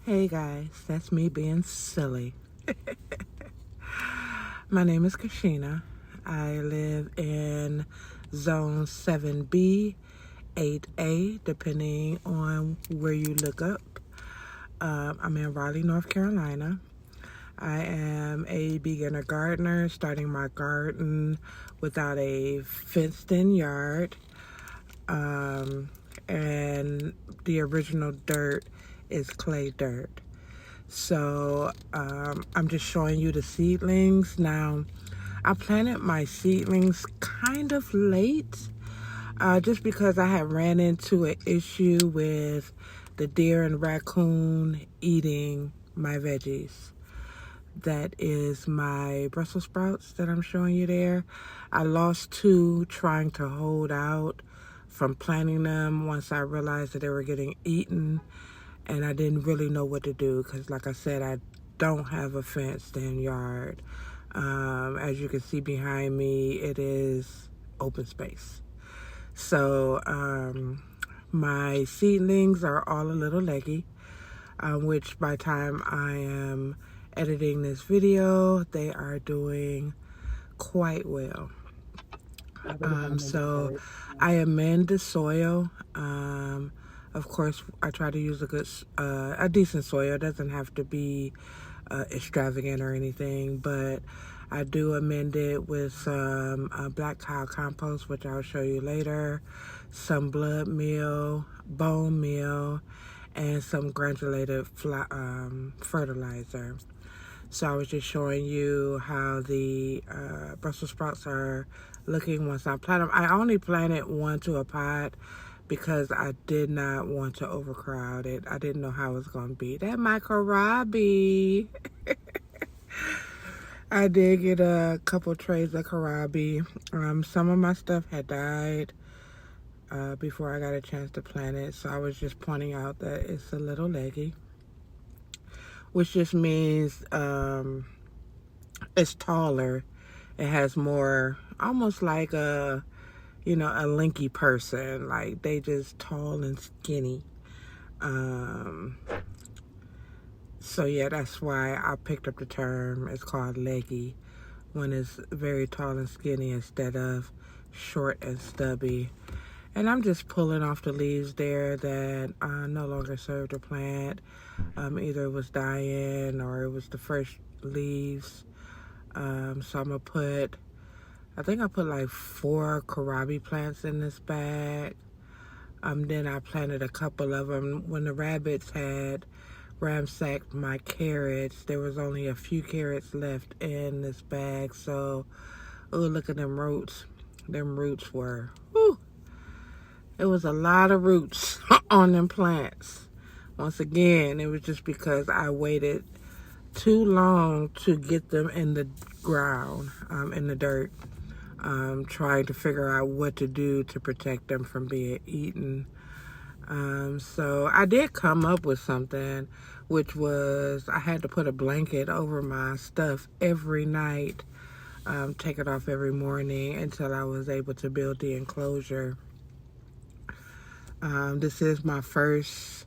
Hey guys, that's me being silly. My name is Kashina. I live in zone 7B, 8A, depending on where you look up. I'm in Raleigh, North Carolina. I am a beginner gardener, starting my garden without a fenced-in yard. And the original dirt is clay dirt. So I'm just showing you the seedlings. Now, I planted my seedlings kind of late, just because I had ran into an issue with the deer and raccoon eating my veggies. That is my Brussels sprouts that I'm showing you there. I lost two trying to hold out from planting them once I realized that they were getting eaten, and I didn't really know what to do because, like I said, I don't have a fenced-in yard. As you can see behind me, it is open space. So my seedlings are all a little leggy, which by the time I am editing this video, they are doing quite well. So I amend the soil. Of course, I try to use a decent soil. It doesn't have to be extravagant or anything, but I do amend it with some black cow compost, which I'll show you later, some blood meal, bone meal, and some granulated fertilizer. So I was just showing you how the Brussels sprouts are looking once I plant them. I only planted one to a pot because I did not want to overcrowd it. I didn't know how it was going to be. That my kohlrabi. I did get a couple trays of kohlrabi. Some of my stuff had died before I got a chance to plant it. So I was just pointing out that it's a little leggy, which just means it's taller. It has more, almost like a lanky person. Like, they just tall and skinny. So yeah, that's why I picked up the term. It's called leggy when it's very tall and skinny instead of short and stubby. And I'm just pulling off the leaves there that no longer serve the plant. Either it was dying or it was the first leaves. So I'm gonna put, I think I put like 4 kohlrabi plants in this bag. Then I planted a couple of them. When the rabbits had ransacked my carrots, there was only a few carrots left in this bag. So, oh, look at them roots. Them roots were, whew. It was a lot of roots on them plants. Once again, it was just because I waited too long to get them in the ground, in the dirt, trying to figure out what to do to protect them from being eaten. So I did come up with something, which was I had to put a blanket over my stuff every night, take it off every morning until I was able to build the enclosure. This is my first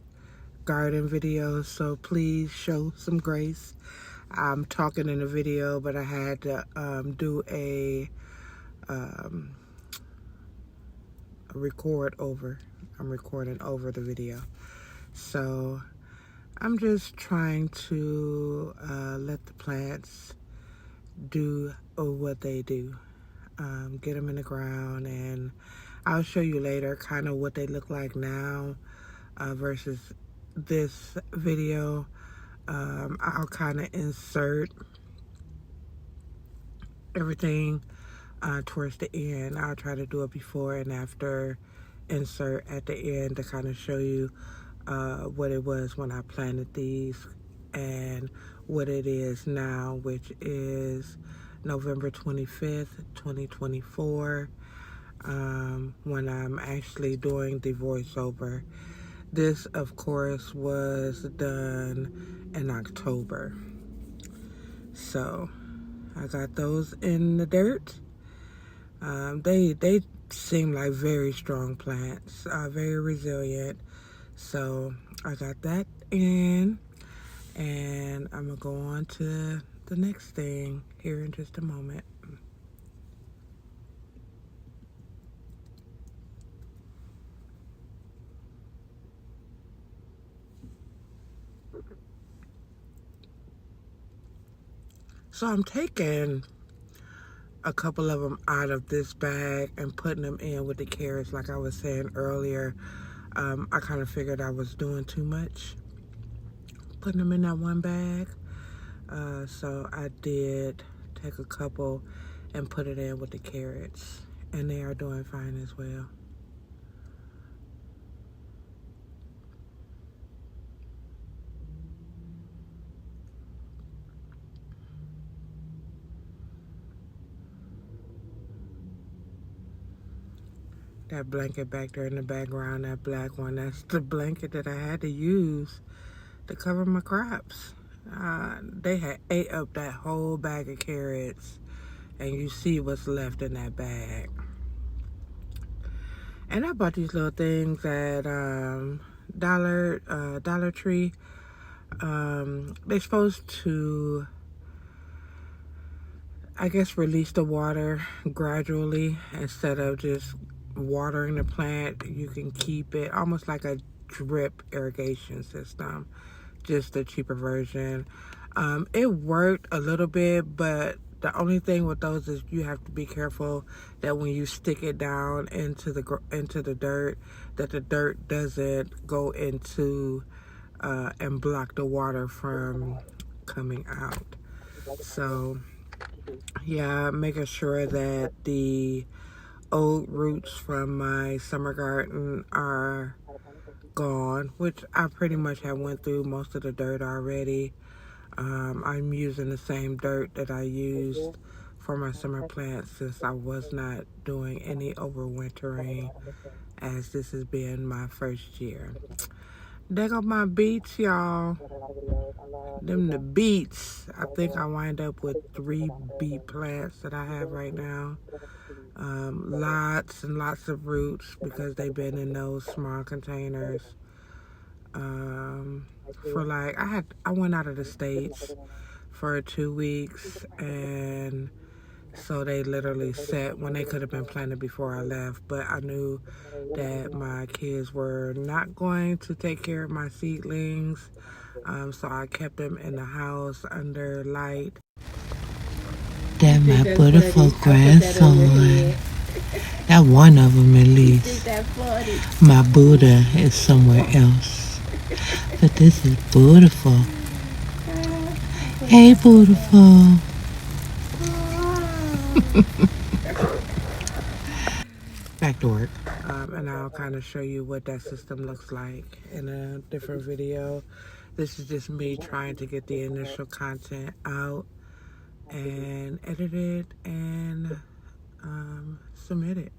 garden video, so please show some grace. I'm talking in the video, but I had to do a record over. I'm recording over the video. So I'm just trying to let the plants do what they do. Get them in the ground, and I'll show you later kind of what they look like now versus this video. I'll kind of insert everything towards the end. I'll try to do a before and after insert at the end to kind of show you what it was when I planted these and what it is now, which is November 25th, 2024, when I'm actually doing the voiceover. This, of course, was done in October. So I got those in the dirt. They seem like very strong plants, very resilient. So I got that in, and I'm gonna go on to the next thing here in just a moment. So I'm taking a couple of them out of this bag and putting them in with the carrots. Like I was saying earlier, I kind of figured I was doing too much putting them in that one bag. So I did take a couple and put it in with the carrots, and they are doing fine as well. That blanket back there in the background, that black one, that's the blanket that I had to use to cover my crops. They had ate up that whole bag of carrots, and you see what's left in that bag. And I bought these little things at Dollar Tree. They're supposed to, I guess, release the water gradually instead of just watering the plant. You can keep it almost like a drip irrigation system, just a cheaper version. It worked a little bit, but the only thing with those is you have to be careful that when you stick it down into the dirt, that the dirt doesn't go into and block the water from coming out. So yeah, making sure that the old roots from my summer garden are gone, which I pretty much have went through most of the dirt already. I'm using the same dirt that I used for my summer plants since I was not doing any overwintering, as this has been my first year. There go my beets, y'all. Them the beets. I think I wind up with 3 beet plants that I have right now. Lots and lots of roots because they've been in those small containers. For like, I went out of the States for 2 weeks, and so they literally set when they could have been planted before I left. But I knew that my kids were not going to take care of my seedlings, so I kept them in the house under light. That my beautiful grandson. That one of them at least. My Buddha is somewhere else. But this is beautiful. Hey, beautiful. Back to work. And I'll kind of show you what that system looks like in a different video. This is just me trying to get the initial content out and edit it and submit it.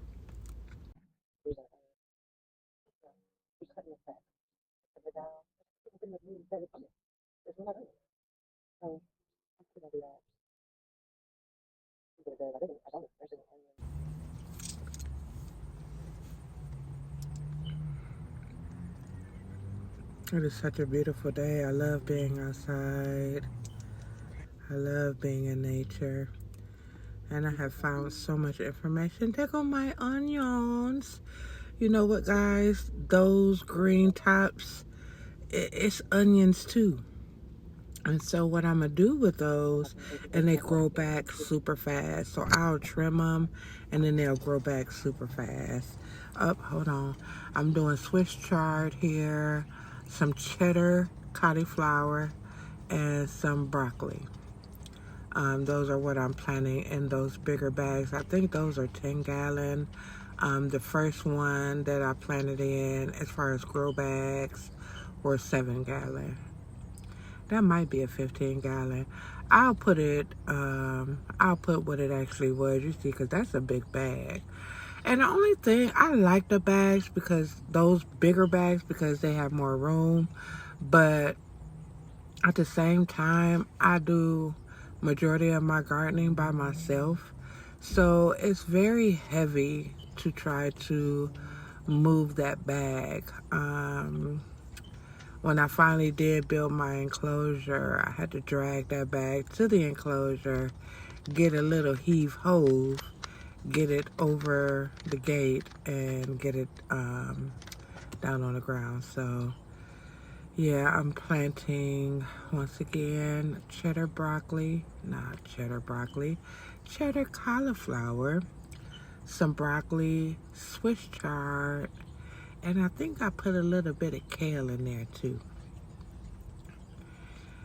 It is such a beautiful day. I love being outside. I love being in nature. And I have found so much information. There go my onions. You know what, guys? Those green tops, it's onions too. And so what I'm going to do with those, and they grow back super fast. So I'll trim them, and then they'll grow back super fast. Hold on. I'm doing Swiss chard here, some cheddar cauliflower, and some broccoli. Those are what I'm planting in those bigger bags. I think those are 10 gallon. The first one that I planted in, as far as grow bags, were 7 gallon. That might be a 15 gallon. I'll put what it actually was, you see, because that's a big bag. And the only thing, I like the bags because those bigger bags, because they have more room. But at the same time, I do majority of my gardening by myself. So it's very heavy to try to move that bag. when I finally did build my enclosure, I had to drag that bag to the enclosure, get a little heave hose, get it over the gate, and get it down on the ground. So yeah, I'm planting, once again, cheddar cauliflower, some broccoli, Swiss chard, and I think I put a little bit of kale in there too.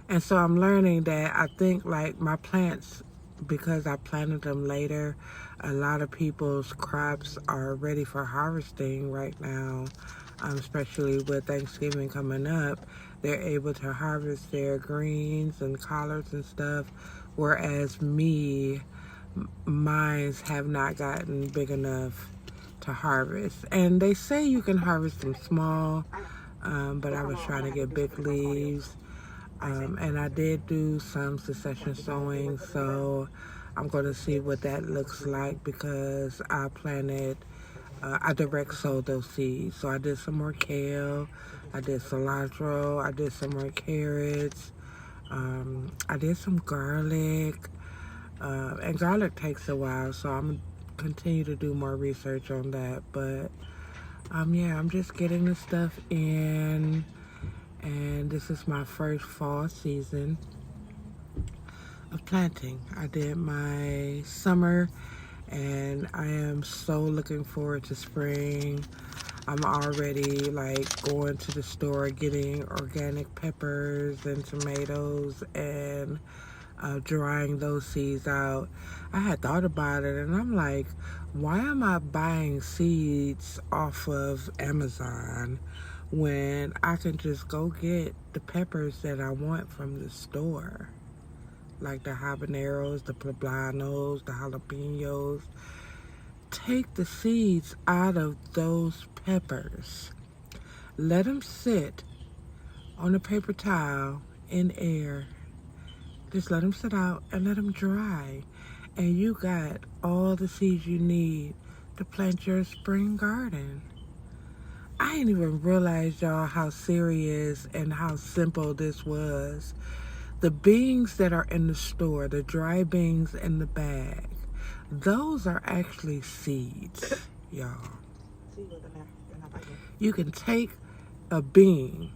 And so I'm learning that I think like my plants, because I planted them later, a lot of people's crops are ready for harvesting right now, especially with Thanksgiving coming up. They're able to harvest their greens and collards and stuff, whereas mines have not gotten big enough to harvest. And they say you can harvest them small, but I was trying to get big leaves. And I did do some succession sowing, so I'm going to see what that looks like, because I direct sowed those seeds. So I did some more kale, I did cilantro, I did some more carrots, I did some garlic, and garlic takes a while, so I'm going to continue to do more research on that. But yeah, I'm just getting the stuff in. And this is my first fall season of planting. I did my summer, and I am so looking forward to spring. I'm already like going to the store, getting organic peppers and tomatoes, and drying those seeds out. I had thought about it, and I'm like, why am I buying seeds off of Amazon when I can just go get the peppers that I want from the store? Like the habaneros, the poblanos, the jalapenos. Take the seeds out of those peppers. Let them sit on a paper towel in air. Just let them sit out and let them dry. And you got all the seeds you need to plant your spring garden. I didn't even realize, y'all, how serious and how simple this was. The beans that are in the store, the dry beans in the bag, those are actually seeds, y'all. You can take a bean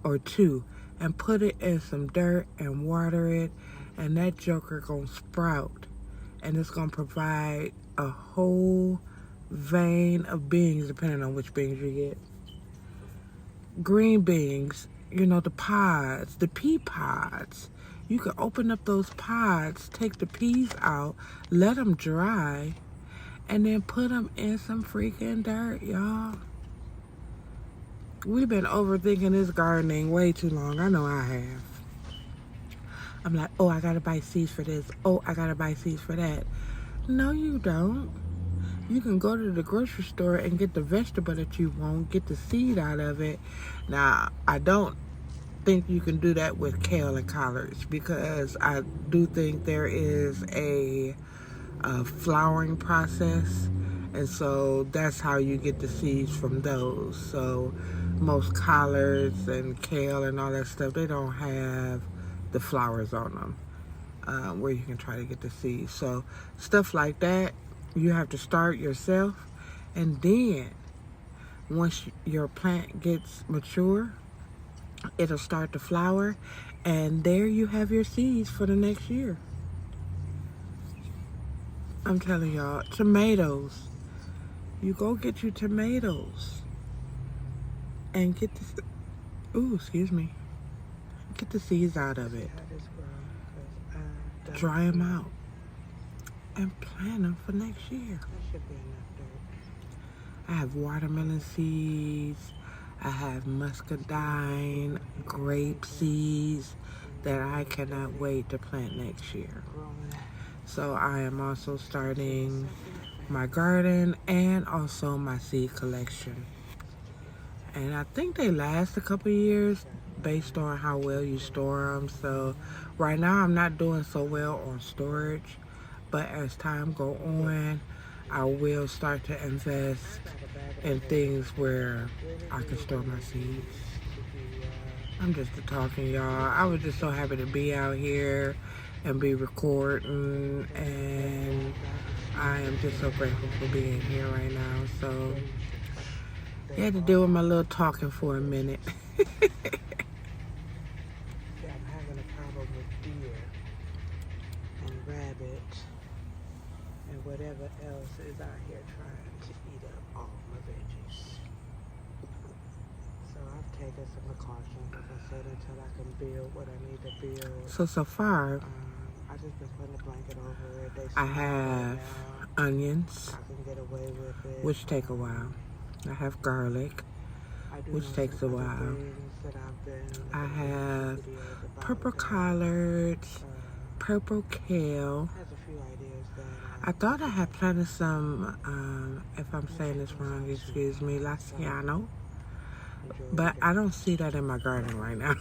or two and put it in some dirt and water it, and that joker gonna sprout, and it's gonna provide a whole vein of beans, depending on which beans you get. Green beans, the pods, the pea pods. You can open up those pods, take the peas out, let them dry, and then put them in some freaking dirt, y'all. We've been overthinking this gardening way too long. I know I have. I'm like, oh, I gotta buy seeds for this. Oh, I gotta buy seeds for that. No, you don't. You can go to the grocery store and get the vegetable that you want, get the seed out of it. Now, I don't think you can do that with kale and collards, because I do think there is a flowering process, and so that's how you get the seeds from those. So most collards and kale and all that stuff, they don't have the flowers on them, where you can try to get the seeds. So stuff like that, you have to start yourself, and then once your plant gets mature, it'll start to flower, and there you have your seeds for the next year. I'm telling y'all, tomatoes. You go get you tomatoes and get get the seeds out of it. Dry them out and plant them for next year. I have watermelon seeds. I have muscadine, grape seeds that I cannot wait to plant next year. So I am also starting my garden and also my seed collection. And I think they last a couple years based on how well you store them. So right now I'm not doing so well on storage, but as time go on, I will start to invest in things where I can store my seeds. I'm just talking, y'all. I was just so happy to be out here and be recording, and I am just so grateful for being here right now. So, I had to deal with my little talking for a minute. Yeah, I'm having a problem with deer and rabbit and whatever else is out here trying to eat up all my veggies. So I've taken some precautions, like I said, until I can build what I need to build. So far, I just been putting a blanket over it. I have onions, I can get away with it, which take a while. I have garlic, which takes a while. I have purple collards, purple kale. I thought I had planted some, if I'm saying this wrong, excuse me, Laciano. But I don't see that in my garden right now.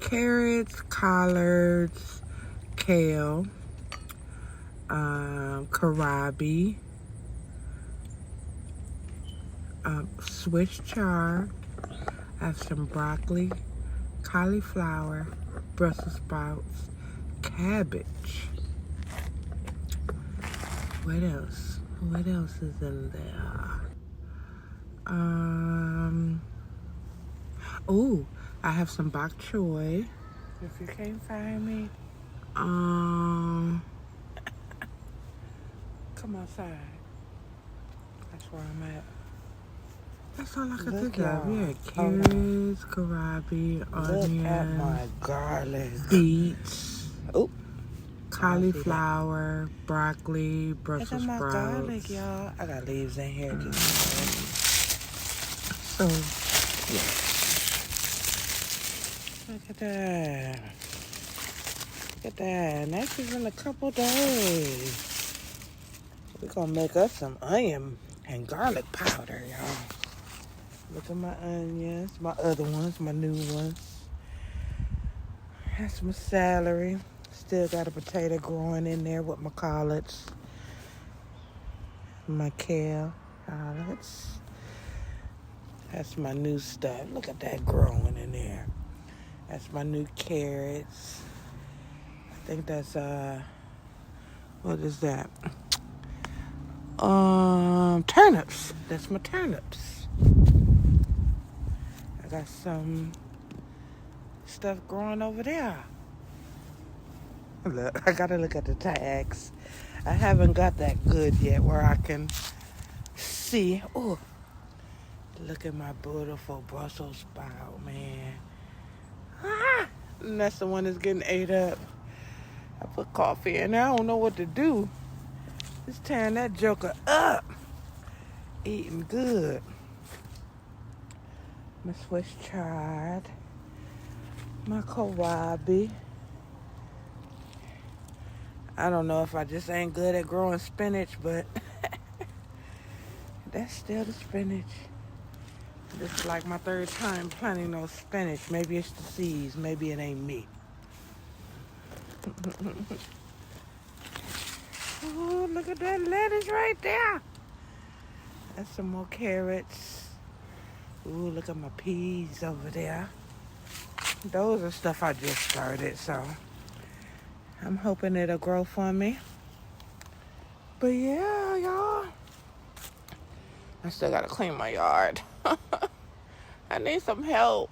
Carrots, collards, kale, kohlrabi, Swiss chard. I have some broccoli, cauliflower, Brussels sprouts, cabbage. What else? What else is in there? Oh, I have some bok choy. If you can't find me, come outside. That's where I'm at. That's all I can think of. Yeah, carrots, kohlrabi, onions. Look at my garlic. Beets. Oh. Cauliflower, broccoli, Brussels sprouts. Look at my garlic, y'all. I got leaves in here. So, yeah. Look at that. Look at that. And that's just in a couple days. We're going to make us some onion and garlic powder, y'all. Look at my onions, my other ones, my new ones. That's my celery. Still got a potato growing in there with my collards. My kale collards. That's my new stuff. Look at that growing in there. That's my new carrots. I think that's, what is that? Turnips. That's my turnips. I got some stuff growing over there. Look, I gotta look at the tags. I haven't got that good yet where I can see. Oh, look at my beautiful Brussels sprout, man. And that's the one that's getting ate up. I put coffee in there. I don't know what to do. Just tearing that joker up. Eating good. My Swiss chard. My kohlrabi. I don't know if I just ain't good at growing spinach, but that's still the spinach. This is like my third time planting those spinach. Maybe it's the seeds. Maybe it ain't me. Oh, look at that lettuce right there. That's some more carrots. Ooh, look at my peas over there. Those are stuff I just started, so I'm hoping it'll grow for me. But yeah, y'all. I still gotta clean my yard. I need some help.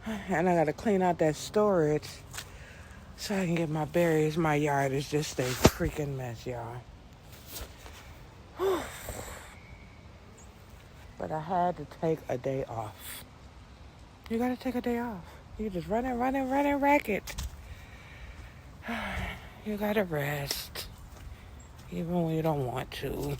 And I gotta clean out that storage so I can get my berries. My yard is just a freaking mess, y'all. But I had to take a day off. You gotta take a day off. You just running racket. You gotta rest. Even when you don't want to.